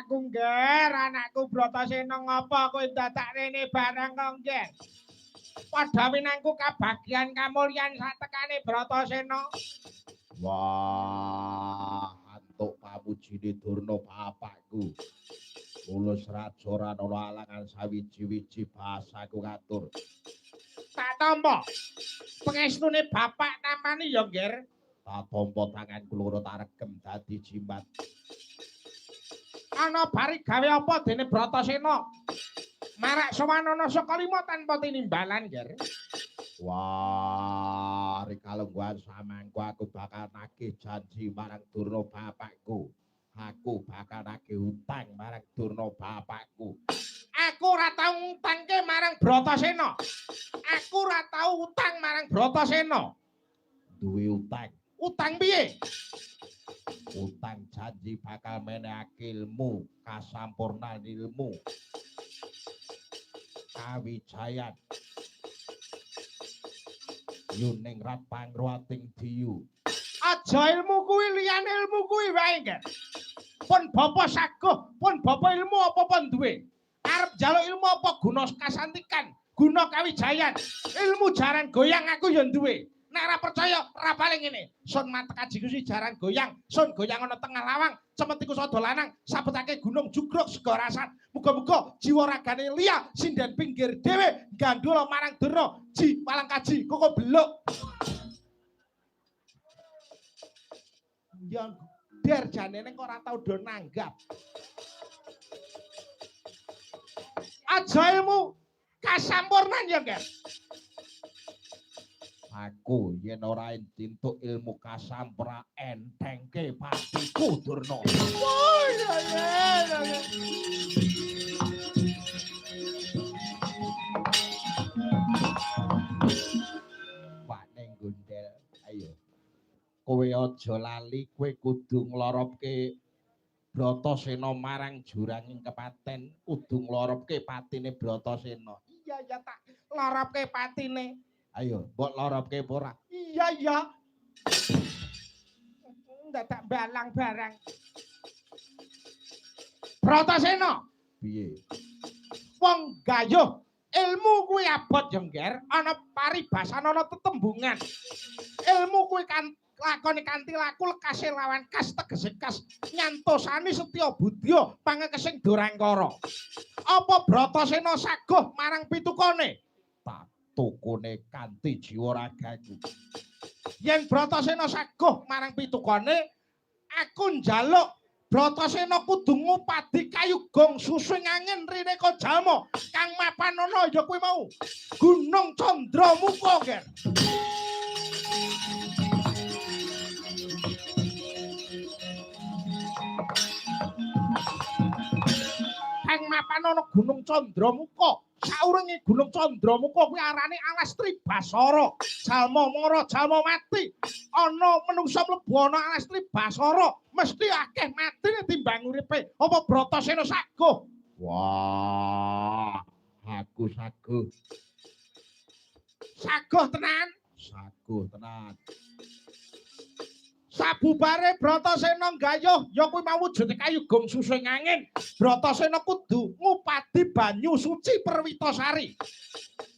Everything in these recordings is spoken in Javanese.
anakku ngger, anakku Bratasena ngapa kowe dadak rene barang kok ngger. Padha winangku kabagian kamulyan satekane Bratasena. Wah, antuk pamujine Durna bapakku. Ulus raja ora ana alangan sawiji-wiji basaku ngatur. Tak tampa. Pengestune bapak namane ya ngger. Tak tampa tanganku loro tak regem dadi jimat. Ana bari gawe apa dene Bratasena? Marak sawanana saka lima tanpa tinimbalan, ngger. Wah, rikalengguhan samangku aku bakal nagih janji marang Durna bapakku. Aku bakal nagih utang marang Durna bapakku. Aku ora tau ngutangke marang Bratasena. Aku ora tau utang marang Bratasena. Duwe utang. Utang piye? Utang janji bakal menehake ilmu, kasampurnan ilmu. Kawijayan. Yuning rat pangruating diyu. Aja ilmu kuwi liyane ilmu kuwi wae, Ngger. Pun bapa saguh, pun bapa ilmu apa pun duwe. Arep njaluk ilmu apa guna kasantikan, guna kawijayan. Ilmu jaran goyang aku ya duwe. Nek ora percaya, ora paling ngene. Sun matek ajiku si jaran goyang, sun goyang ana tengah lawang, cemetiku sada lanang, sabetake gunung jugruk sega rasan. Muga-muga jiwa ragane liya sinden pinggir dhewe gandula marang Durna, ji palang kaji koko beluk. Ya der janene kok ora tau do nanggap. Aja ilmu kasampurnan ya, Ngger. Aku yen ora entuk ilmu kasampra entengke patiku Durna. Oh, ya. Pak ning gondel. Ayo. Kowe aja lali, kowe kudu ngloropke Bratasena marang juranging kepaten, kudu ngloropke patine Bratasena. Iya tak lorapke patine. Ayo, mbok loropke apa ora? Iya. Dadak balang barang. Bratasena, Piye? wong gayuh ilmu kuwi abot ya, Ngger. Ana paribasana ana tetembungan. Ilmu kuwi kan lakone kanthi laku lekase lawan kas tegese kas nyantosani setya budya pangekesing Dorangkara. Apa Bratasena saguh marang pitukane? Tak tukune kanthi jiwa ragaku. Yen Bratasena saguh marang pitukane, aku njaluk Bratasena kudu ngupadi kayugung susung angin Rineka Jalma kang mapan ana ya kuwi mau Gunung Candramuka, Ger. Kang mapan ana Gunung Candramuka. Saurunge Gunung Candramuka kuwi arane Alas Tribasara. Jalma mara, jalma mati. Ana menungsa mlebu ana Alas Tribasara, mesti akeh matine timbang uripe. Apa Bratasena saguh? Wah, aku saguh. Saguh tenan. Saguh tenan. Sabubare Bratasena gayuh ya kuwi mau wujude kayugung susung angin. Bratasena kudu ngupadi banyu suci Perwitasari.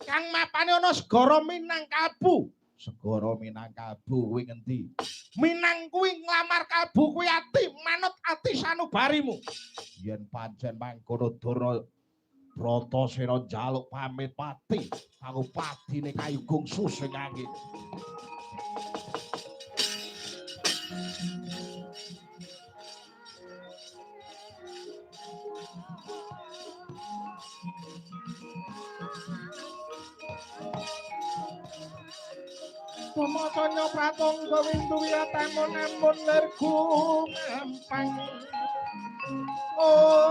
Kang mapane ana segara Minangkalbu. Segara Minangkalbu kuwi ngendi? Minang kuwi nglamar kalbu kuwi ati manut ati sanubarimu. Yen pancen mangkono Durna Bratasena njaluk pamit pati kanggo padine kayugung susung angin. Pamacana pratangga windu wiyatamun ampun lergu ngampang. Oh